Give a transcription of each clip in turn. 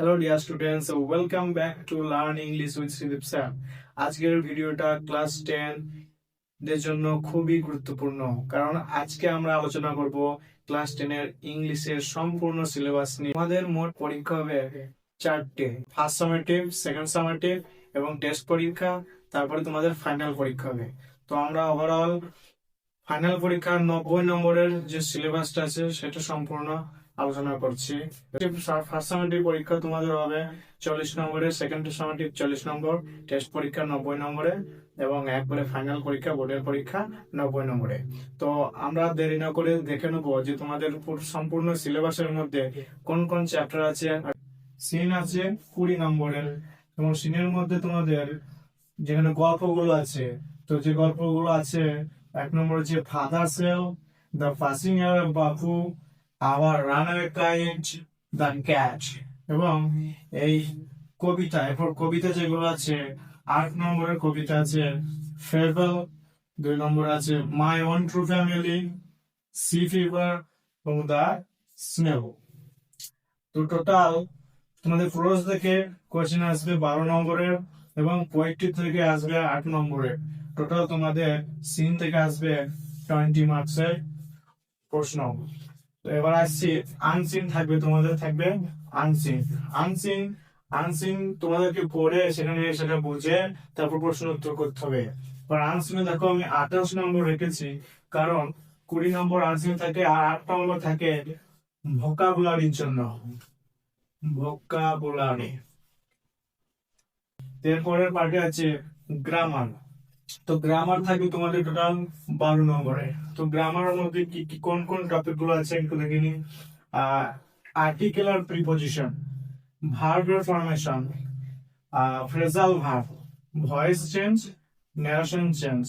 Hello dear students, welcome back to learn English with Sudip sir. আজকের ভিডিওটা class 10 দের জন্য খুবই গুরুত্বপূর্ণ, কারণ আজকে আমরা আলোচনা করব ক্লাস 10 এর ইংলিশের সম্পূর্ণ সিলেবাস নিয়ে। আমাদের মোট পরীক্ষা হবে চারটে: ফার্স্ট সামেটিভ, সেকেন্ড সামেটিভ এবং টেস্ট পরীক্ষা। তারপরে তোমাদের ফাইনাল পরীক্ষা হবে। তো আমরা ওভারঅল ফাইনাল পরীক্ষার 90 নম্বরের যে সিলেবাসটা আছে সেটা সম্পূর্ণ আলোচনা করছি। ফার্স্ট সামেটিভ পরীক্ষা তোমাদের হবে 40 নম্বরে, সেকেন্ড সামেটিভ 40 নম্বর, টেস্ট পরীক্ষা 90 নম্বরে এবং একবারে ফাইনাল পরীক্ষা, বোর্ডের পরীক্ষা 90 নম্বরে। তো আমরা দেরি না করে দেখে নেবো যে তোমাদের সম্পূর্ণ সিলেবাসের মধ্যে কোন কোন চ্যাপ্টার আছে। সিন আছে 20 নম্বরের, এবং সিনের মধ্যে তোমাদের যেখানে গল্পগুলো আছে, তো যে গল্পগুলো আছে, এক নম্বর যে ফাদার সেল, the passing away Bapu, our runway kite, the cat, এবং এই কবিতা, এরপর কবিতা যেগুলো আছে 8 নম্বরের কবিতা আছে ফেবল, 2 নম্বর আছে my own true family, sea fever এবং দ্য স্নেল। তো টোটাল তোমাদের প্রোজ থেকে কোয়েশ্চেন আসবে 12 নম্বরের এবং পোয়েট্রি থেকে আসবে 8 নম্বরের। টোটাল তোমাদের সিন থেকে আসবে 20 মার্কসের প্রশ্ন। তো এবার আসছি আনসিন থাকবে, তোমাদের থাকবে আনসিন। আনসিন আনসিন তোমাদেরকে পড়ে সেখানে সেটা বুঝে তারপর প্রশ্ন উত্তর করতে হবে। এবার আনসিনে দেখো আমি 28 নম্বর রেখেছি, কারণ 20 নম্বর আনসিন থাকে আর 8 নম্বর থাকে ভোকাবুলারির জন্য। ভোকাবুলারি। এরপরের পার্টে আছে গ্রামার। তো গ্রামার থাকবে তোমাদের টোটাল 12 নম্বরে। তো গ্রামারের মধ্যে কি কি কোন কোন টপিক গুলো আছে একটু দেখে নিন। আর্টিকেল আর প্রিপজিশন, ভার্বের formation, phrasal verb, voice change, narration change,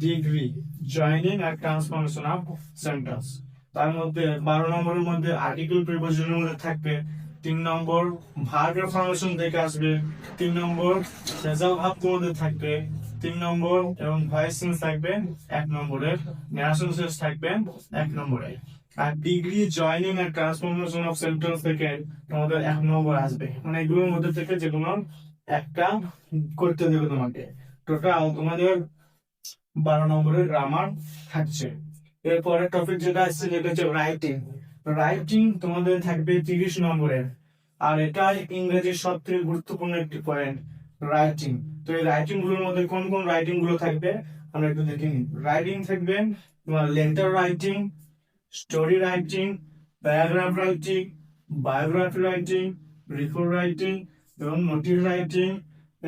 degree, joining আর ট্রান্সফরমেশন অফ সেন্টেন্স। তার মধ্যে 12 নম্বরের মধ্যে আর্টিকেল প্রিপজিশনের মধ্যে থাকবে 3 নম্বর, ভার্বের ফরমেশন থেকে আসবে 3 নম্বর, ফ্রেজাল ভার্ব তোমাদের থাকবে 3 নম্বর এবং ভয়েস চেঞ্জ থাকবে 1 নম্বরের, ন্যারেশন চেঞ্জ থাকবে 1 নম্বরে। আর ডিগ্রি, জয়নিং আর ট্রান্সফরমেশন অফ সেন্টেন্স থেকে তোমাদের 1 নম্বর আসবে। মানে এগুলোর মধ্যে থেকে যে কোনো একটা করতে দেবে তোমাকে। টোটাল তোমাদের 12 নম্বরের গ্রামার থাকছে। এরপরে টপিক যেটা আসছে যেটা হচ্ছে রাইটিং। রাইটিং তোমাদের থাকবে 30 নম্বরের, আর এটা ইংরেজির সবথেকে গুরুত্বপূর্ণ একটি পয়েন্ট, রাইটিং। তো এই রাইটিং গুলোর মধ্যে কোন কোন রাইটিং গুলো থাকবে আমরা একটু দেখে নিই। রাইটিং থাকবে তোমার letter writing, story writing, paragraph writing, biography writing, report writing এবং নোটিশ রাইটিং।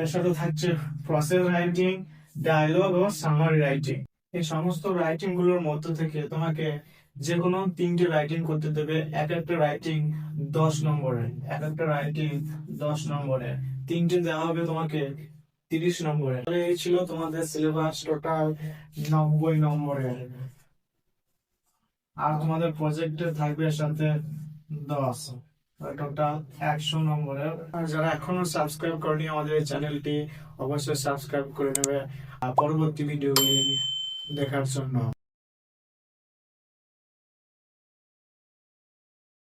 এর সাথে থাকছে প্রসেস রাইটিং, ডায়লগ ও সামারি রাইটিং। এই সমস্ত রাইটিং গুলোর মধ্য থেকে তোমাকে যে কোনো 3টে রাইটিং করতে দেবে। এক একটা রাইটিং 10 নম্বরে, এক একটা রাইটিং 10 নম্বরে, 3টে দেওয়া হবে তোমাকে 30 নম্বরে। এই ছিল তোমাদের সিলেবাস, টোটাল 90 নম্বরের। আর তোমাদের প্রজেক্টে থাকবে সাথে 10, টোটাল 100 নম্বরের। আর যারা এখনো সাবস্ক্রাইব করেনি আমাদের এই চ্যানেলটি, অবশ্যই সাবস্ক্রাইব করে নেবে আর পরবর্তী ভিডিওগুলি দেখার জন্য।